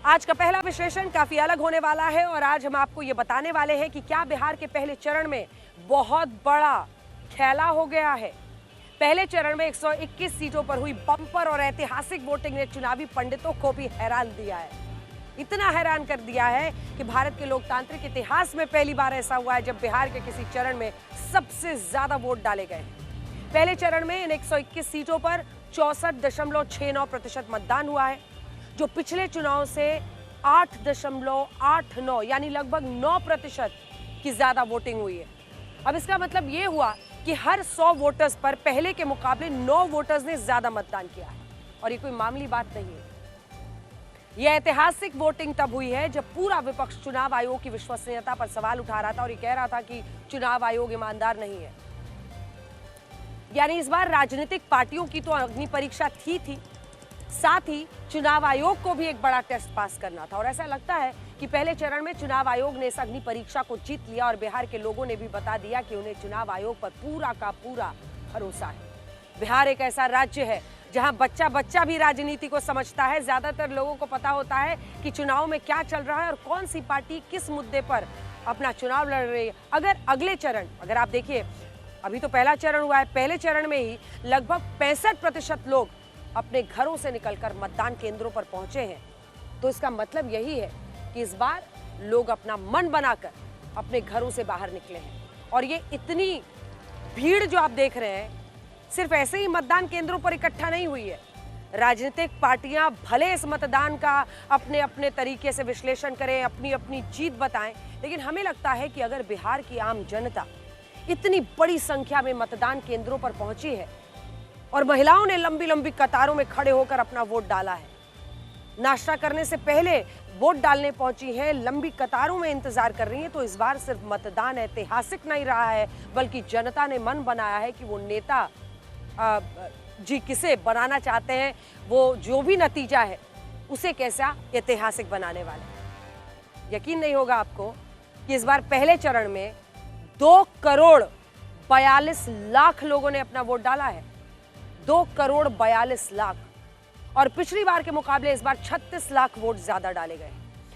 आज का पहला विश्लेषण काफी अलग होने वाला है और आज हम आपको ये बताने वाले हैं कि क्या बिहार के पहले चरण में बहुत बड़ा खेला हो गया है। पहले चरण में 121 सीटों पर हुई बम्पर और ऐतिहासिक वोटिंग ने चुनावी पंडितों को भी हैरान दिया है। इतना हैरान कर दिया है कि भारत के लोकतांत्रिक इतिहास में पहली बार ऐसा हुआ है जब बिहार के किसी चरण में सबसे ज्यादा वोट डाले गए। पहले चरण में इन 121 सीटों पर 64.69% मतदान हुआ है, जो पिछले चुनाव से 8.89 यानी लगभग 9% की ज्यादा वोटिंग हुई है। अब इसका मतलब ये हुआ कि हर 100 वोटर्स पर पहले के मुकाबले 9 वोटर्स ने ज्यादा मतदान किया है और ये कोई मामूली बात नहीं है। यह ऐतिहासिक वोटिंग तब हुई है जब पूरा विपक्ष चुनाव आयोग की विश्वसनीयता पर सवाल उठा रहा था और ये कह रहा था कि चुनाव आयोग ईमानदार नहीं है। यानी इस बार राजनीतिक पार्टियों की तो अग्नि परीक्षा थी, साथ ही चुनाव आयोग को भी एक बड़ा टेस्ट पास करना था और ऐसा लगता है कि पहले चरण में चुनाव आयोग ने इस अग्नि परीक्षा को जीत लिया और बिहार के लोगों ने भी बता दिया कि उन्हें चुनाव आयोग पर पूरा का पूरा भरोसा है। बिहार एक ऐसा राज्य है जहां बच्चा भी राजनीति को समझता है। ज्यादातर लोगों को पता होता है कि चुनाव में क्या चल रहा है और कौन सी पार्टी किस मुद्दे पर अपना चुनाव लड़ रही है। अगर अगले चरण अगर आप देखिए, अभी तो पहला चरण हुआ है, पहले चरण में ही लगभग 65% लोग अपने घरों से निकलकर मतदान केंद्रों पर पहुंचे हैं, तो इसका मतलब यही है कि इस बार लोग अपना मन बनाकर अपने घरों से बाहर निकले हैं। और ये इतनी भीड़ जो आप देख रहे हैं सिर्फ ऐसे ही मतदान केंद्रों पर इकट्ठा नहीं हुई है। राजनीतिक पार्टियां भले इस मतदान का अपने अपने तरीके से विश्लेषण करें, अपनी अपनी जीत बताएं, लेकिन हमें लगता है कि अगर बिहार की आम जनता इतनी बड़ी संख्या में मतदान केंद्रों पर पहुंची है और महिलाओं ने लंबी लंबी कतारों में खड़े होकर अपना वोट डाला है, नाश्ता करने से पहले वोट डालने पहुंची है, लंबी कतारों में इंतजार कर रही है, तो इस बार सिर्फ मतदान ऐतिहासिक नहीं रहा है बल्कि जनता ने मन बनाया है कि वो नेता जी किसे बनाना चाहते हैं, वो जो भी नतीजा है उसे कैसा ऐतिहासिक बनाने वाले। यकीन नहीं होगा आपको कि इस बार पहले चरण में 2,42,00,000 लोगों ने अपना वोट डाला है। 2,42,00,000 और पिछली बार के मुकाबले इस बार 36 लाख वोट ज्यादा डाले गए।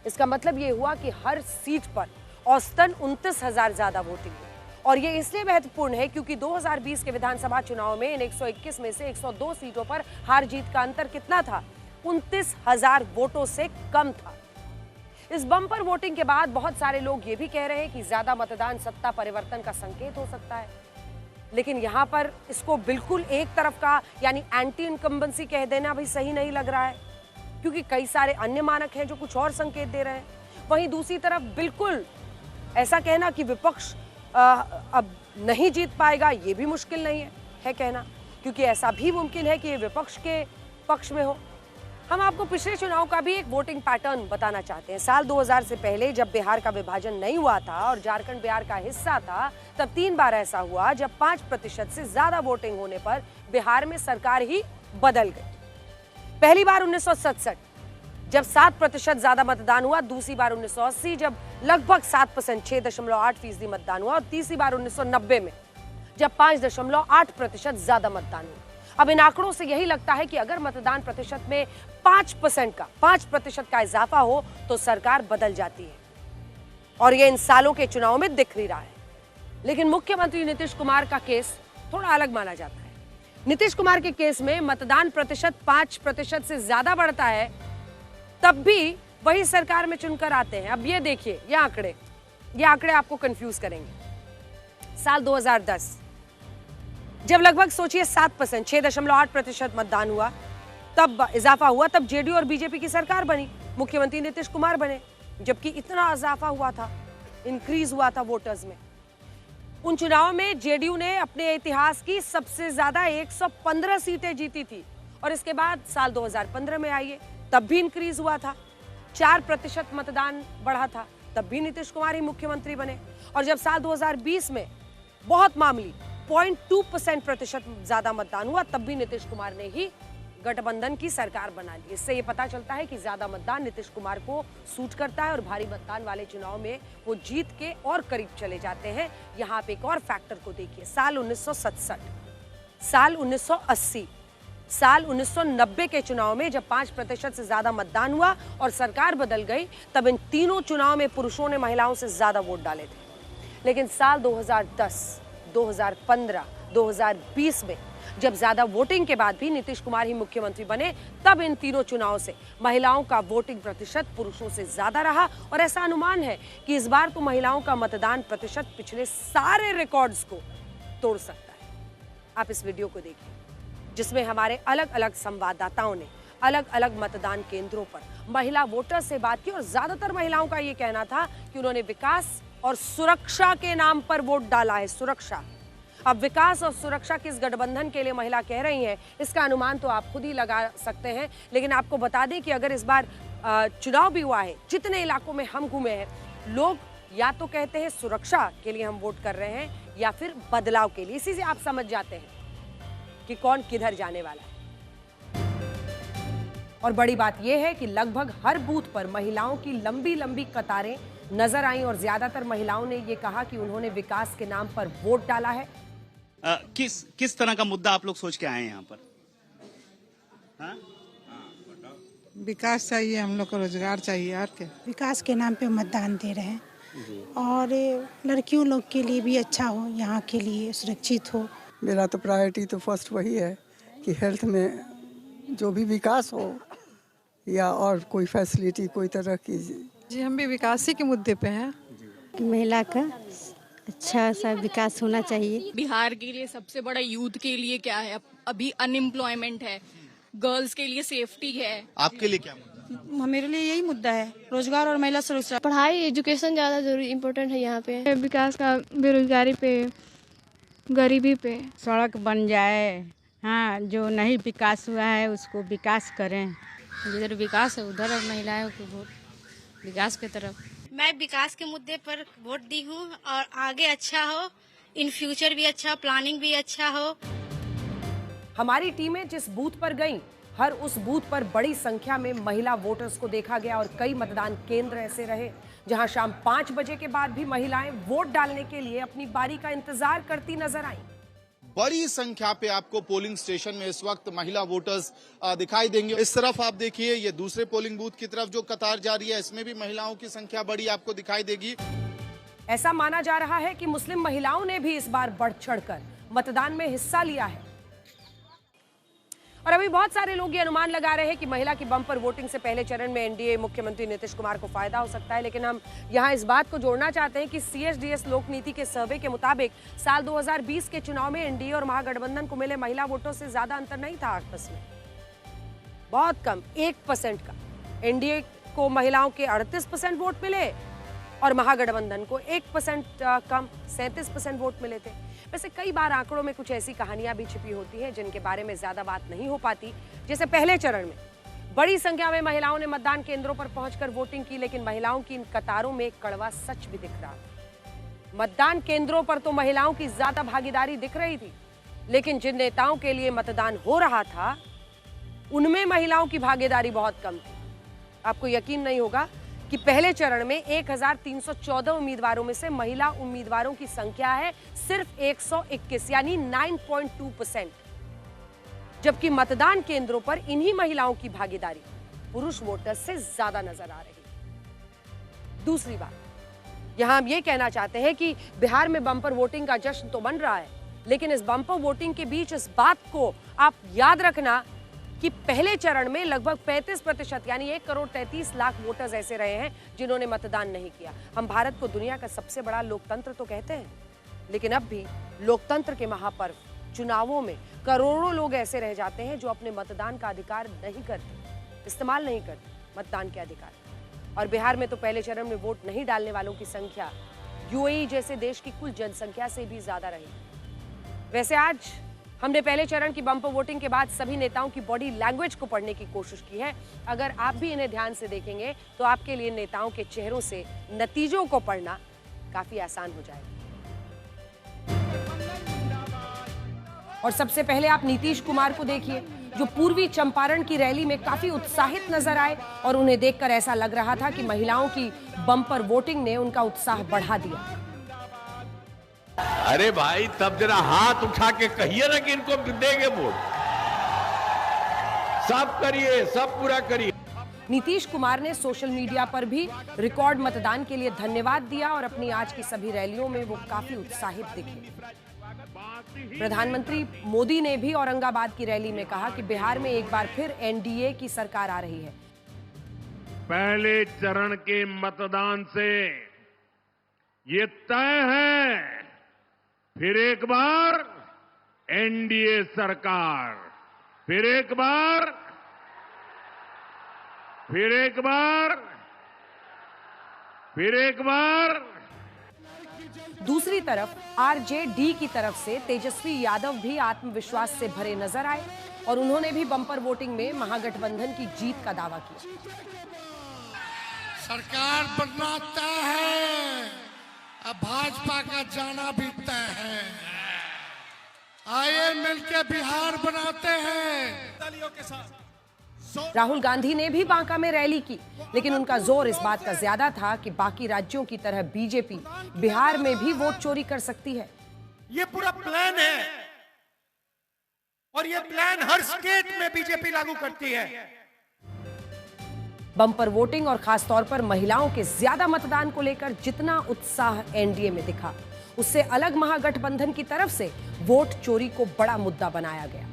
इसका मतलब ये हुआ कि हर सीट पर औसतन 29,000 ज्यादा वोटिंग हुई और ये इसलिए महत्वपूर्ण है क्योंकि 2020 के विधानसभा चुनाव में इन 121 में से 102 सीटों पर हार जीत का अंतर कितना था? 29,000 वोटों से कम था। इस बम्पर वोटिंग के बाद बहुत सारे लोग ये भी कह रहे हैं कि ज्यादा मतदान सत्ता परिवर्तन का संकेत हो सकता है, लेकिन यहाँ पर इसको बिल्कुल एक तरफ का यानी एंटी इनकम्बेंसी कह देना भी सही नहीं लग रहा है, क्योंकि कई सारे अन्य मानक हैं जो कुछ और संकेत दे रहे हैं। वहीं दूसरी तरफ बिल्कुल ऐसा कहना कि विपक्ष अब नहीं जीत पाएगा, ये भी मुश्किल नहीं है कहना, क्योंकि ऐसा भी मुमकिन है कि ये विपक्ष के पक्ष में हो। हम आपको पिछले चुनाव का भी एक वोटिंग पैटर्न बताना चाहते हैं। साल 2000 से पहले जब बिहार का विभाजन नहीं हुआ था और झारखंड बिहार का हिस्सा था, तब 3 बार ऐसा हुआ जब 5% से ज्यादा वोटिंग होने पर बिहार में सरकार ही बदल गई। पहली बार 1967 जब 7% ज्यादा मतदान हुआ, दूसरी बार 1980 जब लगभग 7% 6.8% मतदान हुआ और तीसरी बार 1990 में जब 5.8% ज्यादा मतदान हुआ। अब इन आंकड़ों से यही लगता है कि अगर मतदान प्रतिशत में 5% का इजाफा हो तो सरकार बदल जाती है और ये इन सालों के चुनाव में दिख ही रहा है। लेकिन मुख्यमंत्री नीतीश कुमार का केस थोड़ा अलग माना जाता है। नीतीश कुमार के केस में मतदान प्रतिशत 5% से ज्यादा बढ़ता है, तब भी वही सरकार में चुनकर आते हैं। अब ये देखिए, ये आंकड़े आपको कंफ्यूज करेंगे। साल 2010 जब लगभग सोचिए 7% 6.8% मतदान हुआ, तब इजाफा हुआ, तब जेडीयू और बीजेपी की सरकार बनी, मुख्यमंत्री नीतीश कुमार बने, जबकि इतना इजाफा हुआ था, इंक्रीज हुआ था वोटर्स में। उन चुनावों में जेडीयू ने अपने इतिहास की सबसे ज्यादा 115 सीटें जीती थी और इसके बाद साल 2015 में आइए, तब भी इंक्रीज हुआ था, 4% मतदान बढ़ा था, तब भी नीतीश कुमार ही मुख्यमंत्री बने। और जब साल 2020 में बहुत मामूली 0.2% ज्यादा मतदान हुआ, तब भी नीतीश कुमार ने ही गठबंधन की सरकार बना ली। इससे ये पता चलता है कि ज्यादा मतदान नीतीश कुमार को सूट करता है और भारी मतदान वाले चुनाव में वो जीत के और करीब चले जाते हैं। यहाँ पे एक और फैक्टर को देखिए, साल 1967, साल 1980, साल 1990 के चुनाव में जब 5% से ज्यादा मतदान हुआ और सरकार बदल गई, तब इन तीनों चुनाव में पुरुषों ने महिलाओं से ज्यादा वोट डाले थे। लेकिन साल 2010, 2015, 2020 में जब ज्यादा वोटिंग के बाद भी नीतीश कुमार ही मुख्यमंत्री बने, तब इन तीनों चुनावों से महिलाओं का वोटिंग प्रतिशत पुरुषों से ज्यादा रहा। और ऐसा अनुमान है कि इस बार तो महिलाओं का मतदान प्रतिशत पिछले सारे रिकॉर्ड्स को तोड़ सकता है। आप इस वीडियो को देखिए, जिसमें हमारे अलग अलग संवाददाताओं ने अलग अलग मतदान केंद्रों पर महिला वोटर से बात की और ज्यादातर महिलाओं का यह कहना था कि उन्होंने विकास और सुरक्षा के नाम पर वोट डाला है। सुरक्षा, अब विकास और सुरक्षा किस गठबंधन के लिए महिला कह रही हैं, इसका अनुमान तो आप खुद ही लगा सकते हैं। लेकिन आपको बता दें कि अगर इस बार चुनाव भी हुआ है, जितने इलाकों में हम घूमे हैं, लोग या तो कहते हैं सुरक्षा के लिए हम वोट कर रहे हैं या फिर बदलाव के लिए। इसी से आप समझ जाते हैं कि कौन किधर जाने वाला है। और बड़ी बात यह है कि लगभग हर बूथ पर महिलाओं की लंबी लंबी कतारें नजर आई और ज्यादातर महिलाओं ने यह कहा कि उन्होंने विकास के नाम पर वोट डाला है। किस तरह का मुद्दा आप लोग सोच के आए हैं यहाँ पर? विकास चाहिए, हम लोग को रोजगार चाहिए और क्या। विकास के नाम पे मतदान दे रहे हैं और लड़कियों लोग के लिए भी अच्छा हो, यहाँ के लिए सुरक्षित हो। मेरा तो प्रायोरिटी तो फर्स्ट वही है कि हेल्थ में जो भी विकास हो या और कोई फैसिलिटी कोई तरह की। जी, हम भी विकास ही के मुद्दे पे हैं। महिला का अच्छा सा विकास होना चाहिए। बिहार के लिए सबसे बड़ा यूथ के लिए क्या है, अभी अनएम्प्लॉयमेंट है, गर्ल्स के लिए सेफ्टी है। आपके लिए क्या मुद्दा? मेरे लिए यही मुद्दा है, रोजगार और महिला सुरक्षा। पढ़ाई, एजुकेशन ज्यादा जरूरी इम्पोर्टेंट है यहाँ पे। विकास का, बेरोजगारी पे, गरीबी पे। सड़क बन जाए, हाँ, जो नहीं विकास हुआ है उसको विकास करें। जिधर विकास है उधर महिलाओं को वोट, विकास की तरफ। मैं विकास के मुद्दे पर वोट दी हूँ और आगे अच्छा हो, इन फ्यूचर भी अच्छा, प्लानिंग भी अच्छा हो। हमारी टीमें जिस बूथ पर गईं, हर उस बूथ पर बड़ी संख्या में महिला वोटर्स को देखा गया और कई मतदान केंद्र ऐसे रहे जहां शाम 5 बजे के बाद भी महिलाएं वोट डालने के लिए अपनी बारी का इंतजार करती नजर आईं। बड़ी संख्या पे आपको पोलिंग स्टेशन में इस वक्त महिला वोटर्स दिखाई देंगे। इस तरफ आप देखिए, ये दूसरे पोलिंग बूथ की तरफ जो कतार जा रही है, इसमें भी महिलाओं की संख्या बड़ी आपको दिखाई देगी। ऐसा माना जा रहा है कि मुस्लिम महिलाओं ने भी इस बार बढ़ चढ़कर मतदान में हिस्सा लिया है। और अभी बहुत सारे लोग ये अनुमान लगा रहे हैं कि महिला की बम्पर वोटिंग से पहले चरण में एनडीए मुख्यमंत्री नीतीश कुमार को फायदा हो सकता है। लेकिन हम यहाँ इस बात को जोड़ना चाहते हैं कि सीएसडीएस लोक नीति के सर्वे के मुताबिक साल 2020 के चुनाव में एनडीए और महागठबंधन को मिले महिला वोटों से ज्यादा अंतर नहीं था आपस में, बहुत कम, 1% का। एनडीए को महिलाओं के 38% वोट मिले और महागठबंधन को 1% कम 37% वोट मिले थे। वैसे कई बार आंकड़ों में कुछ ऐसी कहानियां भी छिपी होती हैं जिनके बारे में ज्यादा बात नहीं हो पाती। जैसे पहले चरण में बड़ी संख्या में महिलाओं ने मतदान केंद्रों पर पहुंचकर वोटिंग की, लेकिन महिलाओं की इन कतारों में एक कड़वा सच भी दिख रहा था। मतदान केंद्रों पर तो महिलाओं की ज्यादा भागीदारी दिख रही थी, लेकिन जिन नेताओं के लिए मतदान हो रहा था उनमें महिलाओं की भागीदारी बहुत कम थी। आपको यकीन नहीं होगा कि पहले चरण में 1314 उम्मीदवारों में से महिला उम्मीदवारों की संख्या है सिर्फ 121, यानी 9.2%, जबकि मतदान केंद्रों पर इन्हीं महिलाओं की भागीदारी पुरुष वोटर्स से ज्यादा नजर आ रही। दूसरी बात, यहां हम ये कहना चाहते हैं कि बिहार में बम्पर वोटिंग का जश्न तो बन रहा है, लेकिन इस बम्पर वोटिंग के बीच इस बात को आप याद रखना कि पहले चरण में लगभग 35% यानी 1,33,00,000 वोटर्स ऐसे रहे हैं जिन्होंने मतदान नहीं किया। हम भारत को दुनिया का सबसे बड़ा लोकतंत्र तो कहते हैं, लेकिन अब भी लोकतंत्र के महापर्व चुनावों में करोड़ों लोग ऐसे रह जाते हैं जो अपने मतदान का अधिकार नहीं करते, इस्तेमाल नहीं करते मतदान के अधिकार। और बिहार में तो पहले चरण में वोट नहीं डालने वालों की संख्या यूएई जैसे देश की कुल जनसंख्या से भी ज्यादा रही। वैसे आज हमने पहले चरण की बम्पर वोटिंग के बाद सभी नेताओं की बॉडी लैंग्वेज को पढ़ने की कोशिश की है। अगर आप भी इन्हें ध्यान से देखेंगे तो आपके लिए नेताओं के चेहरों से नतीजों को पढ़ना काफी आसान हो जाएगा। और सबसे पहले आप नीतीश कुमार को देखिए, जो पूर्वी चंपारण की रैली में काफी उत्साहित नजर आए और उन्हें देखकर ऐसा लग रहा था कि महिलाओं की बम्पर वोटिंग ने उनका उत्साह बढ़ा दिया। अरे भाई, तब जरा हाथ उठा के कहिए ना कि इनको देंगे वोट। सब करिए, सब पूरा करिए। नीतीश कुमार ने सोशल मीडिया पर भी रिकॉर्ड मतदान के लिए धन्यवाद दिया और अपनी आज की सभी रैलियों में वो काफी उत्साहित दिखे। प्रधानमंत्री मोदी ने भी औरंगाबाद की रैली में कहा कि बिहार में एक बार फिर एनडीए की सरकार आ रही है। पहले चरण के मतदान से ये तय है, फिर एक बार एनडीए सरकार, फिर एक बार, फिर एक बार, फिर एक बार। दूसरी तरफ आरजेडी की तरफ से तेजस्वी यादव भी आत्मविश्वास से भरे नजर आए और उन्होंने भी बम्पर वोटिंग में महागठबंधन की जीत का दावा किया। सरकार बनना तय है, अब भाजपा का जाना भी तय है। आइए मिलकर बिहार बनाते हैं। राहुल गांधी ने भी बांका में रैली की, लेकिन उनका जोर इस बात का ज्यादा था कि बाकी राज्यों की तरह बीजेपी बिहार में भी वोट चोरी कर सकती है। ये पूरा प्लान है और ये प्लान हर स्टेट में बीजेपी लागू करती है। बम्पर वोटिंग और खासतौर पर महिलाओं के ज्यादा मतदान को लेकर जितना उत्साह एनडीए में दिखा, उससे अलग महागठबंधन की तरफ से वोट चोरी को बड़ा मुद्दा बनाया गया।